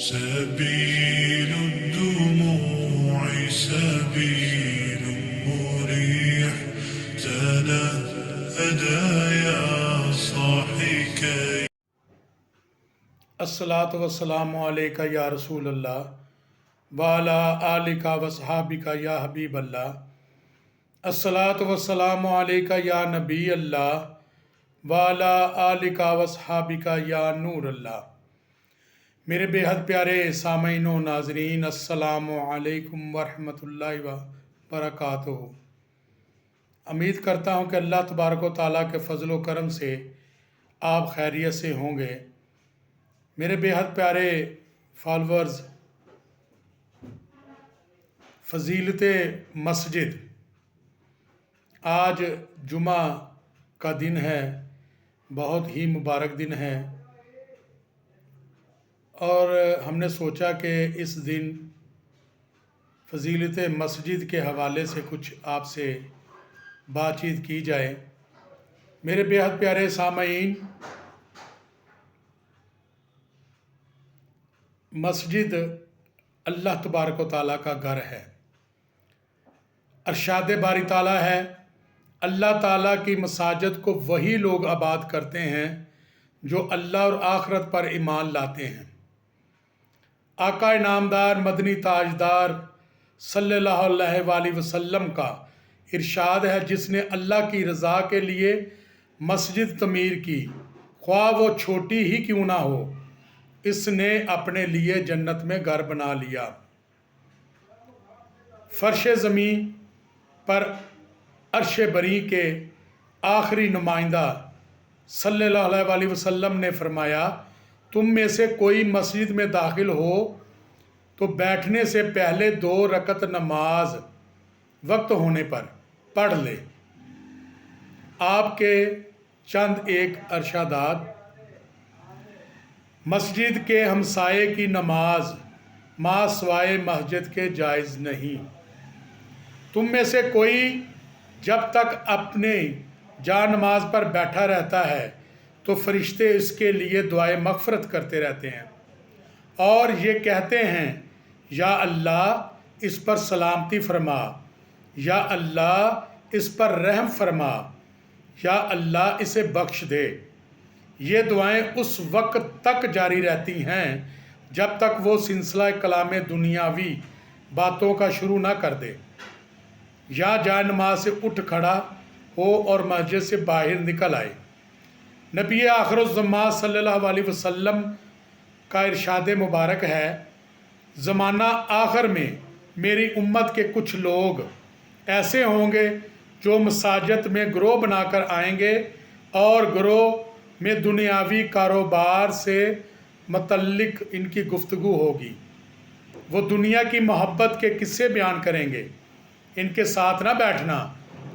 سبيل الدموع سبيل مريح تنهدى يا صاحي كي الصلاۃ والسلام علیکہ یا رسول اللہ وعلی آلکہ وصحابکہ یا حبیب اللہ۔ الصلاۃ والسلام علیکہ یا نبی اللہ وعلی آلکہ وصحابکہ یا نور اللہ۔ میرے بے حد پیارے سامعین و ناظرین، السلام علیکم ورحمۃ اللہ وبرکاتہ۔ امید کرتا ہوں کہ اللہ تبارک و تعالیٰ کے فضل و کرم سے آپ خیریت سے ہوں گے۔ میرے بے حد پیارے فالورز، فضیلت مسجد، آج جمعہ کا دن ہے، بہت ہی مبارک دن ہے، اور ہم نے سوچا کہ اس دن فضیلت مسجد کے حوالے سے کچھ آپ سے بات چیت کی جائے۔ میرے بے حد پیارے سامعین، مسجد اللہ تبارک و تعالیٰ کا گھر ہے۔ ارشاد باری تعالیٰ ہے، اللہ تعالیٰ کی مساجد کو وہی لوگ آباد کرتے ہیں جو اللہ اور آخرت پر ایمان لاتے ہیں۔ آقا انعامدار مدنی تاجدار صلی اللہ علیہ وآلہ وسلم کا ارشاد ہے، جس نے اللہ کی رضا کے لیے مسجد تعمیر کی، خواہ وہ چھوٹی ہی کیوں نہ ہو، اس نے اپنے لیے جنت میں گھر بنا لیا۔ فرش زمین پر عرش بری کے آخری نمائندہ صلی اللہ علیہ وآلہ وسلم نے فرمایا، تم میں سے کوئی مسجد میں داخل ہو تو بیٹھنے سے پہلے 2 رکعت نماز وقت ہونے پر پڑھ لے۔ آپ کے چند ایک ارشادات: مسجد کے ہمسائے کی نماز ما سوائے مسجد کے جائز نہیں۔ تم میں سے کوئی جب تک اپنے جا نماز پر بیٹھا رہتا ہے تو فرشتے اس کے لیے دعائے مغفرت کرتے رہتے ہیں اور یہ کہتے ہیں، یا اللہ اس پر سلامتی فرما، یا اللہ اس پر رحم فرما، یا اللہ اسے بخش دے۔ یہ دعائیں اس وقت تک جاری رہتی ہیں جب تک وہ سلسلہ کلام دنیاوی باتوں کا شروع نہ کر دے، یا جائے نماز سے اٹھ کھڑا ہو اور مسجد سے باہر نکل آئے۔ نبی آخر الزمان صلی اللہ علیہ وسلم کا ارشاد مبارک ہے، زمانہ آخر میں میری امت کے کچھ لوگ ایسے ہوں گے جو مساجد میں گروہ بنا کر آئیں گے اور گروہ میں دنیاوی کاروبار سے متعلق ان کی گفتگو ہوگی۔ وہ دنیا کی محبت کے قصے بیان کریں گے۔ ان کے ساتھ نہ بیٹھنا،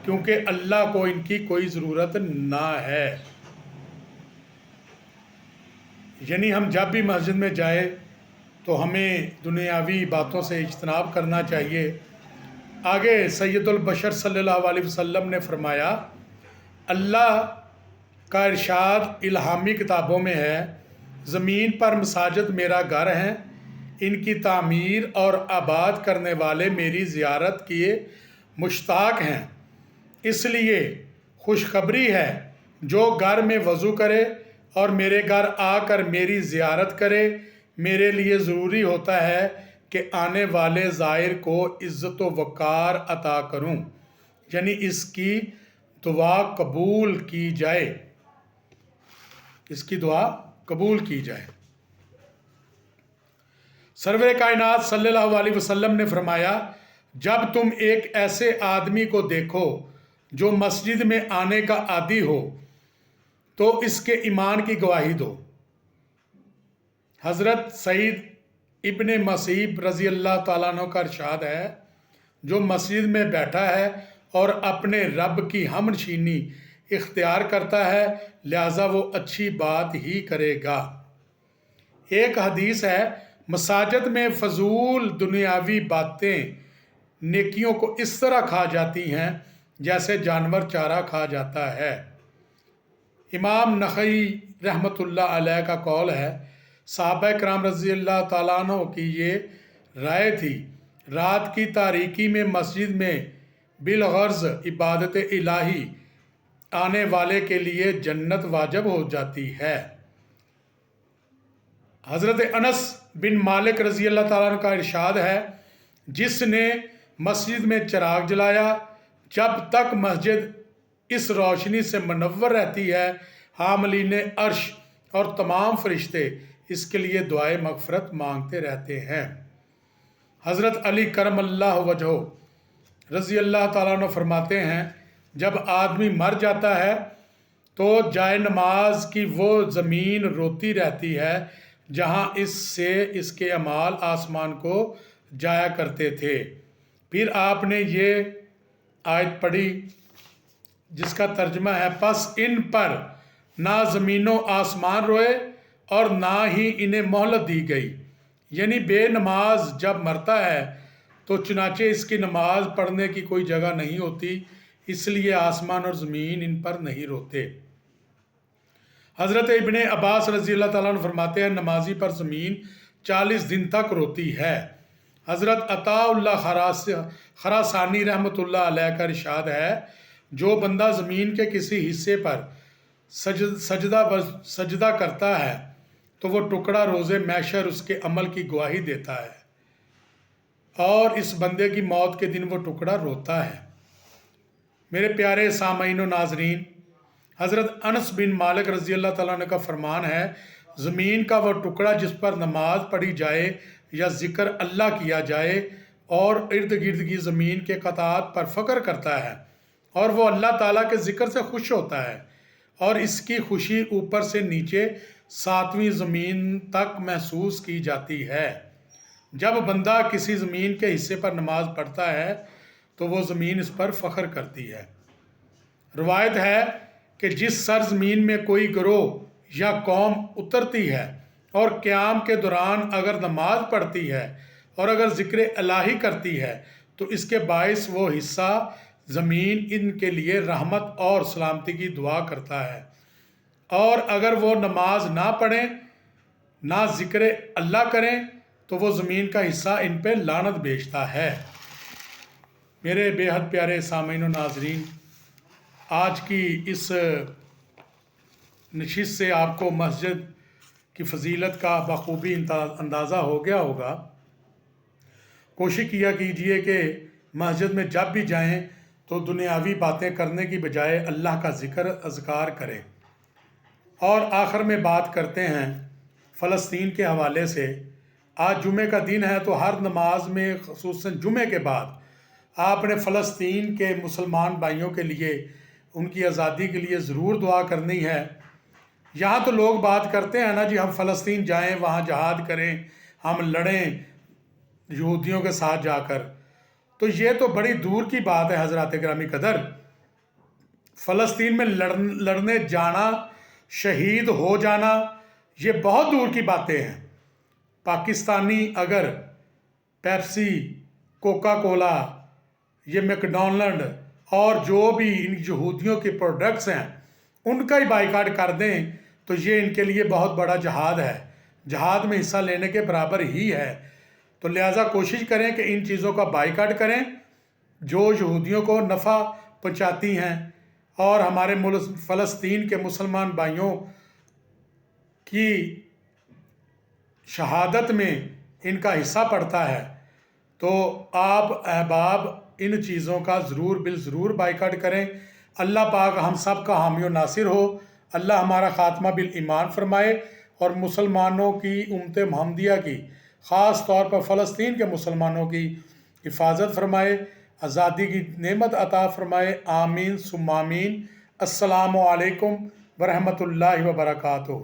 کیونکہ اللہ کو ان کی کوئی ضرورت نہ ہے۔ یعنی ہم جب بھی مسجد میں جائیں تو ہمیں دنیاوی باتوں سے اجتناب کرنا چاہیے۔ آگے سید البشر صلی اللہ علیہ وسلم نے فرمایا، اللہ کا ارشاد الہامی کتابوں میں ہے، زمین پر مساجد میرا گھر ہیں، ان کی تعمیر اور آباد کرنے والے میری زیارت کیے مشتاق ہیں۔ اس لیے خوشخبری ہے، جو گھر میں وضو کرے اور میرے گھر آ کر میری زیارت کرے، میرے لیے ضروری ہوتا ہے کہ آنے والے زائر کو عزت و وقار عطا کروں، یعنی اس کی دعا قبول کی جائے، اس کی دعا قبول کی جائے۔ سرور کائنات صلی اللہ علیہ وسلم نے فرمایا، جب تم ایک ایسے آدمی کو دیکھو جو مسجد میں آنے کا عادی ہو تو اس کے ایمان کی گواہی دو۔ حضرت سعید ابن مسیب رضی اللہ تعالیٰ عنہ کا ارشاد ہے، جو مسجد میں بیٹھا ہے اور اپنے رب کی ہم نشینی اختیار کرتا ہے، لہذا وہ اچھی بات ہی کرے گا۔ ایک حدیث ہے، مساجد میں فضول دنیاوی باتیں نیکیوں کو اس طرح کھا جاتی ہیں جیسے جانور چارہ کھا جاتا ہے۔ امام نخعی رحمۃ اللہ علیہ کا قول ہے، صحابہ کرام رضی اللہ تعالیٰ عنہ کی یہ رائے تھی۔ رات کی تاریکی میں مسجد میں بالغرض عبادت الہی آنے والے کے لیے جنت واجب ہو جاتی ہے۔ حضرت انس بن مالک رضی اللہ تعالیٰ عنہ کا ارشاد ہے، جس نے مسجد میں چراغ جلایا، جب تک مسجد اس روشنی سے منور رہتی ہے، حاملین عرش اور تمام فرشتے اس کے لیے دعائے مغفرت مانگتے رہتے ہیں۔ حضرت علی کرم اللہ وجہہ رضی اللہ تعالیٰ عنہ فرماتے ہیں، جب آدمی مر جاتا ہے تو جائے نماز کی وہ زمین روتی رہتی ہے جہاں اس سے اس کے اعمال آسمان کو جایا کرتے تھے۔ پھر آپ نے یہ آیت پڑھی جس کا ترجمہ ہے، پس ان پر نہ زمین و آسمان روئے اور نہ ہی انہیں مہلت دی گئی، یعنی بے نماز جب مرتا ہے تو چنانچہ اس کی نماز پڑھنے کی کوئی جگہ نہیں ہوتی، اس لیے آسمان اور زمین ان پر نہیں روتے۔ حضرت ابن عباس رضی اللہ تعالیٰ عنہ فرماتے ہیں، نمازی پر زمین 40 دن تک روتی ہے۔ حضرت عطا اللہ خراسانی رحمۃ اللہ علیہ کا ارشاد ہے، جو بندہ زمین کے کسی حصے پر سجدہ کرتا ہے تو وہ ٹکڑا روز محشر اس کے عمل کی گواہی دیتا ہے، اور اس بندے کی موت کے دن وہ ٹکڑا روتا ہے۔ میرے پیارے سامعین و ناظرین، حضرت انس بن مالک رضی اللہ تعالیٰ عنہ کا فرمان ہے، زمین کا وہ ٹکڑا جس پر نماز پڑھی جائے یا ذکر اللہ کیا جائے اور ارد گرد کی زمین کے قطعات پر فخر کرتا ہے اور وہ اللہ تعالیٰ کے ذکر سے خوش ہوتا ہے، اور اس کی خوشی اوپر سے نیچے 7ویں زمین تک محسوس کی جاتی ہے۔ جب بندہ کسی زمین کے حصے پر نماز پڑھتا ہے تو وہ زمین اس پر فخر کرتی ہے۔ روایت ہے کہ جس سرزمین میں کوئی گروہ یا قوم اترتی ہے اور قیام کے دوران اگر نماز پڑھتی ہے اور اگر ذکر الہی کرتی ہے تو اس کے باعث وہ حصہ زمین ان کے لیے رحمت اور سلامتی کی دعا کرتا ہے، اور اگر وہ نماز نہ پڑھیں، نہ ذکر اللہ کریں تو وہ زمین کا حصہ ان پہ لعنت بھیجتا ہے۔ میرے بے حد پیارے سامعین و ناظرین، آج کی اس نشست سے آپ کو مسجد کی فضیلت کا بخوبی اندازہ ہو گیا ہوگا۔ کوشش کیا کیجئے کہ مسجد میں جب بھی جائیں تو دنیاوی باتیں کرنے کی بجائے اللہ کا ذکر اذکار کریں۔ اور آخر میں بات کرتے ہیں فلسطین کے حوالے سے۔ آج جمعے کا دن ہے تو ہر نماز میں خصوصاً جمعے کے بعد آپ نے فلسطین کے مسلمان بھائیوں کے لیے، ان کی آزادی کے لیے ضرور دعا کرنی ہے۔ یہاں تو لوگ بات کرتے ہیں نا جی، ہم فلسطین جائیں، وہاں جہاد کریں، ہم لڑیں یہودیوں کے ساتھ جا کر، تو یہ تو بڑی دور کی بات ہے حضرات گرامی قدر۔ فلسطین میں لڑنے جانا، شہید ہو جانا، یہ بہت دور کی باتیں ہیں۔ پاکستانی اگر پیپسی، کوکا کولا، یہ میکڈونلڈ اور جو بھی ان یہودیوں کے پروڈکٹس ہیں ان کا ہی بائیکاٹ کر دیں تو یہ ان کے لیے بہت بڑا جہاد ہے، جہاد میں حصہ لینے کے برابر ہی ہے۔ تو لہٰذا کوشش کریں کہ ان چیزوں کا بائیکاٹ کریں جو یہودیوں کو نفع پہنچاتی ہیں، اور ہمارے ملک فلسطین کے مسلمان بھائیوں کی شہادت میں ان کا حصہ پڑتا ہے۔ تو آپ احباب ان چیزوں کا ضرور بائیکاٹ کریں۔ اللہ پاک ہم سب کا حامی و ناصر ہو۔ اللہ ہمارا خاتمہ بالایمان فرمائے اور مسلمانوں کی امت محمدیہ کی، خاص طور پر فلسطین کے مسلمانوں کی حفاظت فرمائے، آزادی کی نعمت عطا فرمائے۔ آمین ثم آمین۔ السلام علیکم ورحمۃ اللہ وبرکاتہ۔